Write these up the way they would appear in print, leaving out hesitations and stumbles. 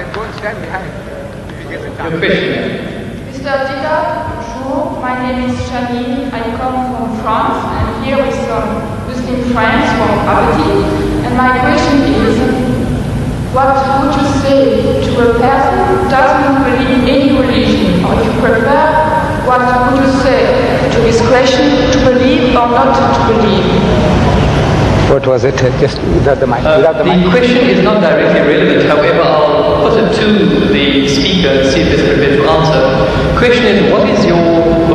Then go and stand behind. Your question. Mr. Dieter, bonjour. My name is Janine. I come from France. I'm here with some Muslim friends from Aberdeen. And my question is, what would you say to a person who doesn't believe in any religion? Or if you prefer, what would you say to his question, to believe or not to believe? What was it? Just without the mic. The question is not directly relevant. However, I'll put it to the speaker and see if he's prepared to answer. The question is, what is your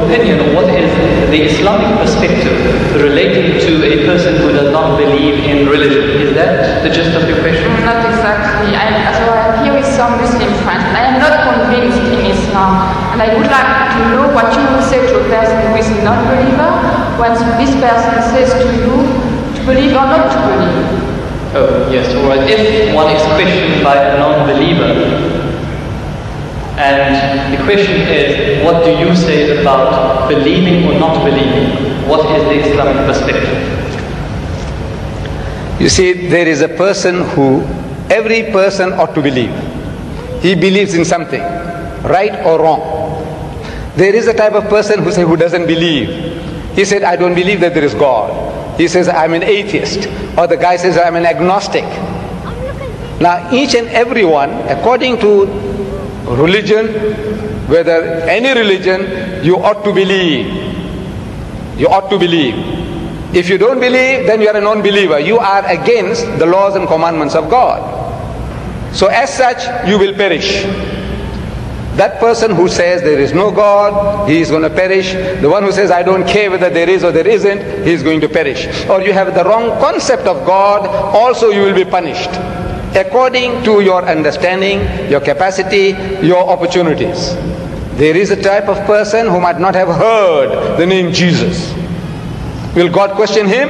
opinion, or what is the Islamic perspective relating to a person who does not believe in religion? Is that the gist of your question? Not exactly. I'm here with some Muslim friends. I am not convinced in Islam, and I would like to know what you would say to a person who is a non-believer when this person says to you, believe or not to believe. Oh, yes, all right. If one is questioned by a non-believer, and the question is, what do you say about believing or not believing? What is the Islamic perspective? You see, there is a person who, every person ought to believe. He believes in something, right or wrong. There is a type of person who doesn't believe. He said, I don't believe that there is God. He says, I'm an atheist. Or the guy says, I'm an agnostic. Now, each and every one, according to religion, whether any religion, you ought to believe. You ought to believe. If you don't believe, then you are a non-believer. You are against the laws and commandments of God. So as such, you will perish. That person who says there is no God, he is going to perish. The one who says I don't care whether there is or there isn't, he is going to perish. Or you have the wrong concept of God, also you will be punished. According to your understanding, your capacity, your opportunities. There is a type of person who might not have heard the name Jesus. Will God question him?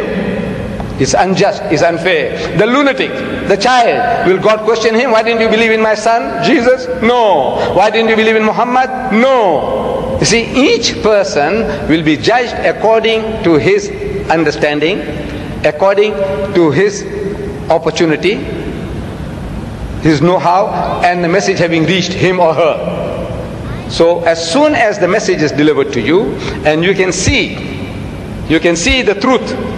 It's unjust, it's unfair. The lunatic, the child, will God question him? Why didn't you believe in my son, Jesus? No. Why didn't you believe in Muhammad? No. You see, each person will be judged according to his understanding, according to his opportunity, his know-how, and the message having reached him or her. So as soon as the message is delivered to you, and you can see the truth,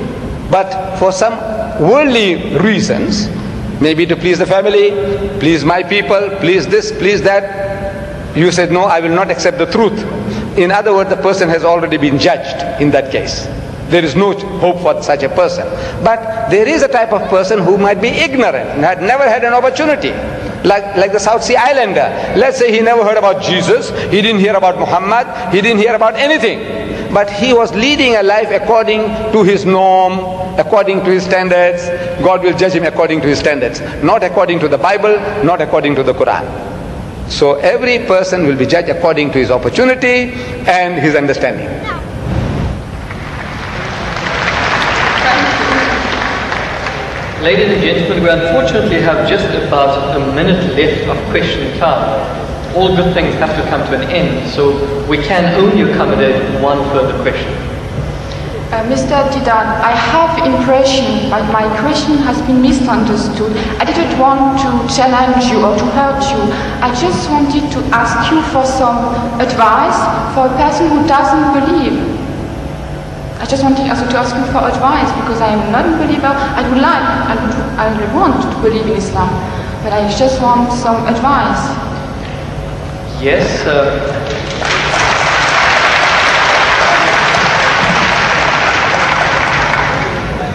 but for some worldly reasons, maybe to please the family, please my people, please this, please that, you said, no, I will not accept the truth. In other words, the person has already been judged in that case. There is no hope for such a person. But there is a type of person who might be ignorant and had never had an opportunity. Like the South Sea Islander. Let's say he never heard about Jesus, he didn't hear about Muhammad, he didn't hear about anything. But he was leading a life according to his norm, according to his standards. God will judge him according to his standards, not according to the Bible, not according to the Quran. So every person will be judged according to his opportunity and his understanding. Ladies and gentlemen, we unfortunately have just about a minute left of question time. All good things have to come to an end, so we can only accommodate one further question. Mr. Diedat, I have impression that my question has been misunderstood. I didn't want to challenge you or to hurt you. I just wanted to ask you for some advice for a person who doesn't believe. I just wanted also to ask you for advice because I am not a believer. I would want to believe in Islam, but I just want some advice. Yes,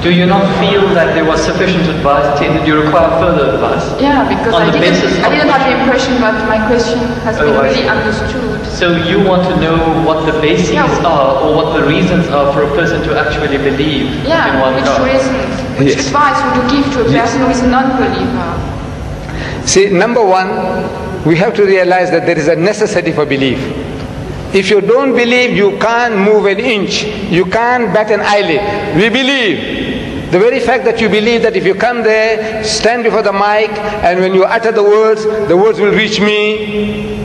do you not feel that there was sufficient advice? Did you require further advice? Yeah, because I didn't have the impression that my question has been really understood. So you want to know what the bases are, or what the reasons are for a person to actually believe in one God? Which reasons? Which advice would you give to a person who is a non-believer? See, number one, we have to realize that there is a necessity for belief. If you don't believe, you can't move an inch. You can't bat an eyelid. We believe. The very fact that you believe that if you come there, stand before the mic, and when you utter the words will reach me.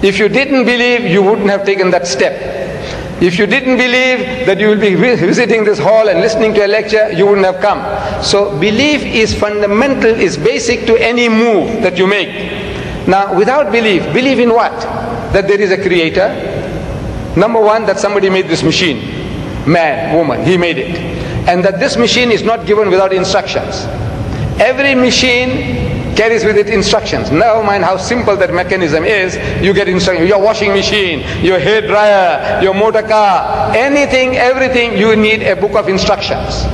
If you didn't believe, you wouldn't have taken that step. If you didn't believe that you will be visiting this hall and listening to a lecture, you wouldn't have come. So belief is fundamental, is basic to any move that you make. Now, without belief, believe in what? That there is a creator. Number one, that somebody made this machine. Man, woman, he made it. And that this machine is not given without instructions. Every machine carries with it instructions. Never mind how simple that mechanism is, you get instructions. Your washing machine, your hair dryer, your motor car, anything, everything, you need a book of instructions.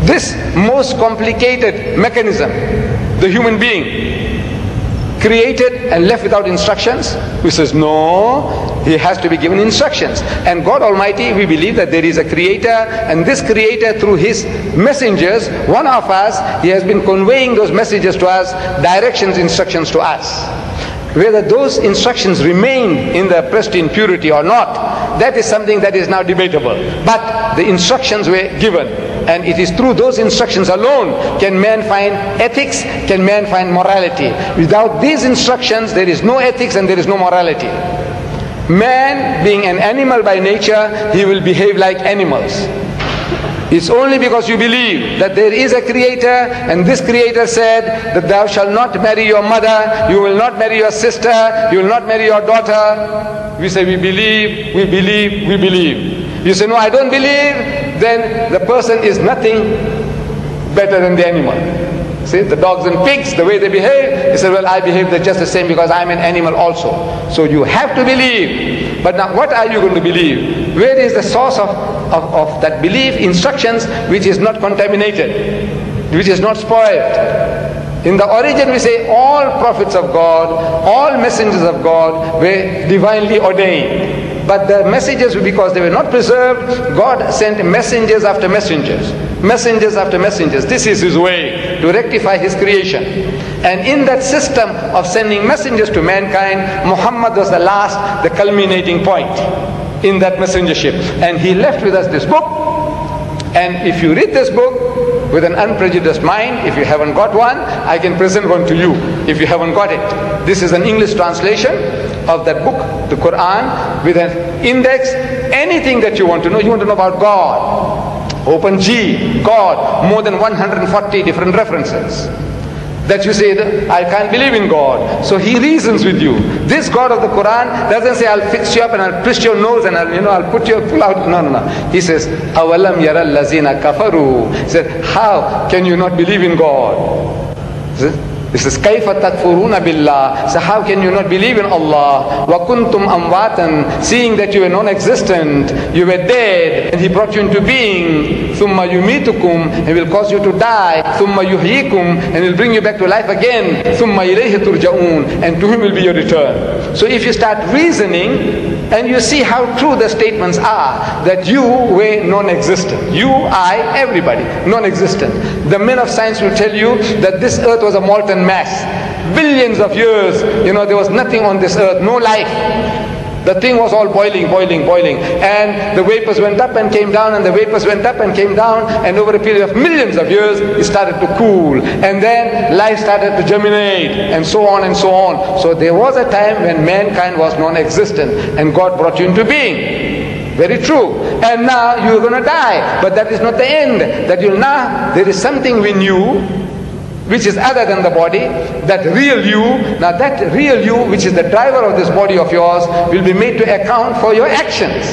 This most complicated mechanism, the human being, created and left without instructions? He says, no, he has to be given instructions. And God Almighty, we believe that there is a creator, and this creator through his messengers, one of us, he has been conveying those messages to us, directions, instructions to us. Whether those instructions remain in the pristine purity or not, that is something that is now debatable. But the instructions were given, and it is through those instructions alone can man find ethics, can man find morality. Without these instructions, there is no ethics and there is no morality. Man, being an animal by nature, he will behave like animals. It's only because you believe that there is a creator, and this creator said that thou shalt not marry your mother, you will not marry your sister, you will not marry your daughter. We say we believe, we believe, we believe. You say no, I don't believe, then the person is nothing better than the animal. See, the dogs and pigs, the way they behave, he said, well, I behave just the same because I'm an animal also. So you have to believe. But now what are you going to believe? Where is the source of that belief? Instructions which is not contaminated, which is not spoiled. In the origin we say all prophets of God, all messengers of God were divinely ordained. But the messages, because they were not preserved, God sent messengers after messengers. Messengers after messengers. This is his way to rectify his creation. And in that system of sending messengers to mankind, Muhammad was the last, the culminating point in that messengership. And he left with us this book. And if you read this book with an unprejudiced mind, if you haven't got one, I can present one to you if you haven't got it. This is an English translation of that book, the Quran, with an index. Anything that you want to know about God. Open G, God, more than 140 different references. That you say, I can't believe in God. So he reasons with you. This God of the Quran doesn't say, I'll fix you up and I'll twist your nose and I'll put you, pull out. No, no, no. He says, Awalam yara allazina kafaru. He said, how can you not believe in God? This is Kaifa takfuruna billah. So how can you not believe in Allah? Wa kuntum amwatan, seeing that you were non-existent, you were dead, and He brought you into being. Thumma yumitukum, and will cause you to die. Thumma yuhyikum, and will bring you back to life again. Thumma ilayhi turja'un, and to Him will be your return. So if you start reasoning, and you see how true the statements are, that you were non-existent. You, I, everybody, non-existent. The men of science will tell you that this earth was a molten mass. Billions of years, there was nothing on this earth, no life. The thing was all boiling, boiling, boiling. And the vapors went up and came down, and the vapors went up and came down, and over a period of millions of years, it started to cool. And then life started to germinate, and so on and so on. So there was a time when mankind was non-existent, and God brought you into being. Very true. And now you're going to die. But that is not the end. That there is something in you which is other than the body, that real you. Now that real you, which is the driver of this body of yours, will be made to account for your actions.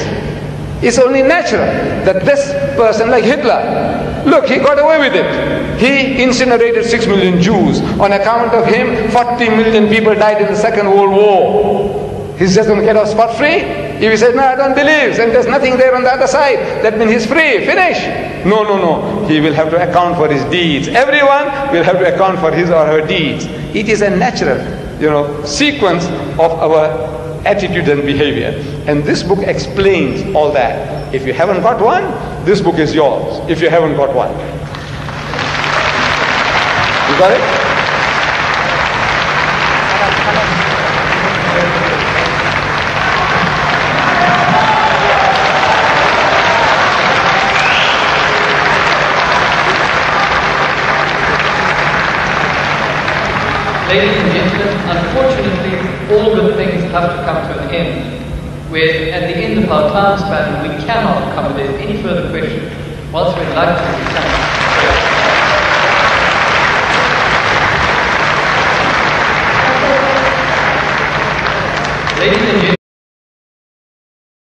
It's only natural that this person, like Hitler, look, he got away with it. He incinerated 6 million Jews. On account of him, 40 million people died in the Second World War. He's just going to get off spot-free? If he says, no, I don't believe, and there's nothing there on the other side, that means he's free, finish. No, no, no. He will have to account for his deeds. Everyone will have to account for his or her deeds. It is a natural, sequence of our attitude and behavior. And this book explains all that. If you haven't got one, this book is yours. If you haven't got one. You got it? Ladies and gentlemen, unfortunately, all good things have to come to an end. Where at the end of our time span, we cannot accommodate any further questions. Whilst we'd like to Ladies and